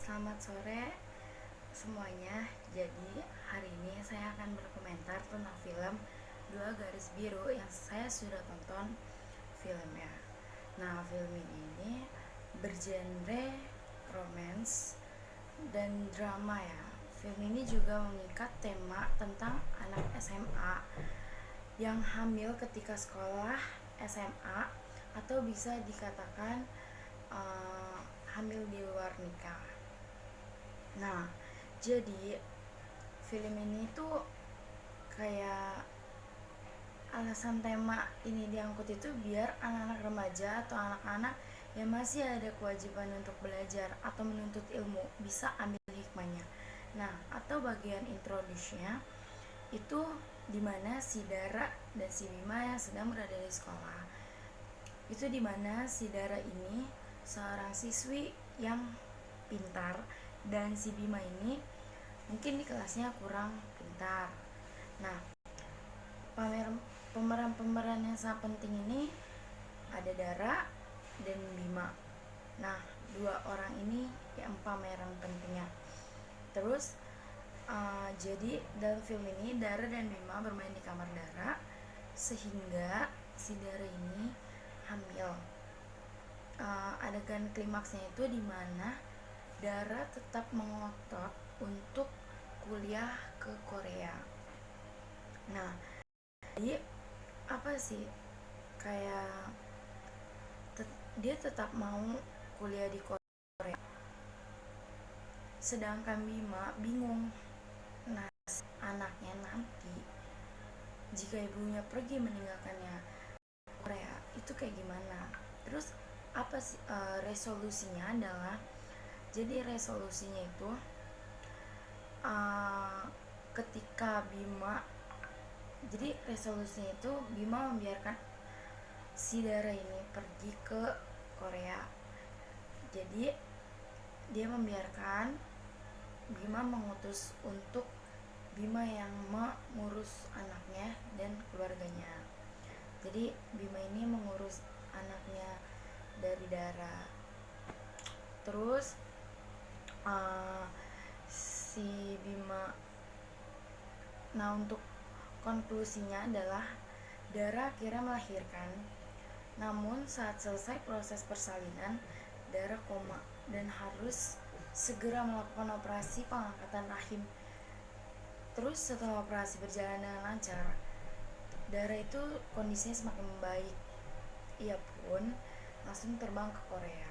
Selamat sore semuanya. Jadi hari ini saya akan berkomentar tentang film Dua Garis Biru yang saya sudah tonton filmnya. Nah, film ini bergenre romance dan drama ya. Film ini juga mengikat tema tentang anak SMA yang hamil ketika sekolah SMA atau bisa dikatakan hamil di luar nikah. Nah, jadi film ini tuh kayak alasan tema ini diangkut itu biar anak-anak remaja atau anak-anak yang masih ada kewajiban untuk belajar atau menuntut ilmu bisa ambil hikmahnya. Nah, atau bagian introduce-nya itu dimana si Dara dan si Bima yang sedang berada di sekolah. Itu dimana si Dara ini seorang siswi yang pintar dan si Bima ini mungkin di kelasnya kurang pintar. Nah, pemeran-pemeran yang sangat penting ini ada Dara dan Bima. Nah, dua orang ini yang pemeran pentingnya. Terus jadi dalam film ini Dara dan Bima bermain di kamar Dara sehingga si Dara ini hamil. Adegan klimaksnya itu di mana Dara tetap mengotot untuk kuliah ke Korea. Nah, jadi apa sih, kayak dia tetap mau kuliah di Korea, sedangkan Bima bingung. Nah, anaknya nanti jika ibunya pergi meninggalkannya Korea itu kayak gimana. Terus apa sih resolusinya adalah, jadi resolusinya itu ketika Bima, jadi resolusinya itu Bima membiarkan si Dara ini pergi ke Korea. Jadi dia membiarkan Bima mengutus untuk Bima yang mengurus anaknya dan keluarganya. Jadi Bima ini mengurus anaknya dari Dara. Terus si Bima, nah untuk konklusinya adalah Dara akhirnya melahirkan. Namun saat selesai proses persalinan, Dara koma dan harus segera melakukan operasi pengangkatan rahim. Terus setelah operasi berjalan dengan lancar, Dara itu kondisinya semakin membaik. Ia pun langsung terbang ke Korea.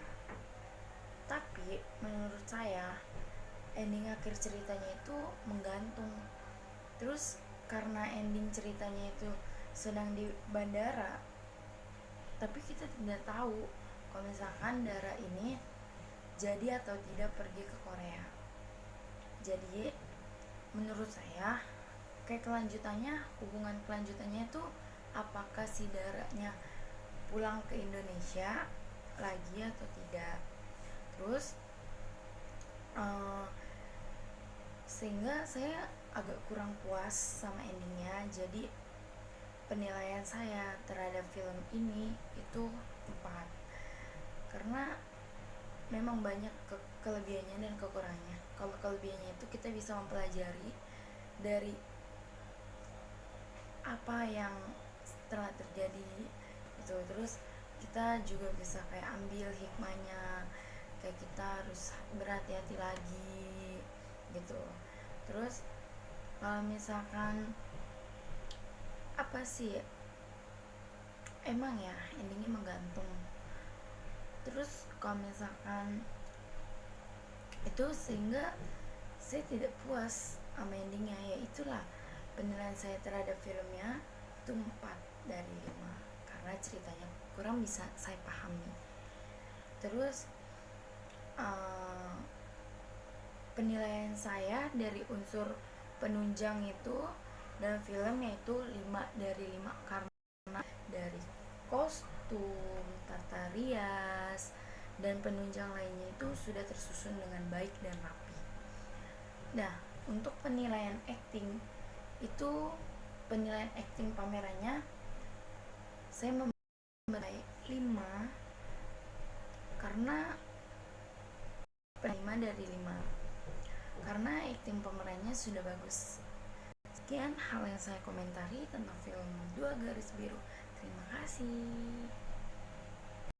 Tapi menurut saya ending akhir ceritanya itu menggantung. Terus karena ending ceritanya itu sedang di bandara, tapi kita tidak tahu kalau misalkan Dara ini jadi atau tidak pergi ke Korea. Jadi menurut saya kayak hubungan kelanjutannya itu apakah si Daranya pulang ke Indonesia lagi atau tidak. Terus sehingga saya agak kurang puas sama endingnya. Jadi penilaian saya terhadap film ini itu 4, karena memang banyak kelebihannya dan kekurangannya. Kalau kelebihannya itu kita bisa mempelajari dari apa yang telah terjadi itu. Terus kita juga bisa kayak ambil hikmahnya, kayak kita harus berhati-hati lagi gitu. Terus kalau misalkan apa sih, emang ya endingnya menggantung. Terus kalau misalkan itu sehingga saya tidak puas sama endingnya, ya itulah penilaian saya terhadap filmnya itu 4 dari 5 karena ceritanya kurang bisa saya pahami. Terus penilaian saya dari unsur penunjang itu dalam film yaitu 5 dari 5 karena dari kostum, tata rias, dan penunjang lainnya itu sudah tersusun dengan baik dan rapi. Nah, untuk penilaian acting itu, penilaian acting pamerannya saya memberi 5 karena 5 dari 5 karena akting pemerannya sudah bagus. Sekian hal yang saya komentari tentang film Dua Garis Biru. Terima kasih.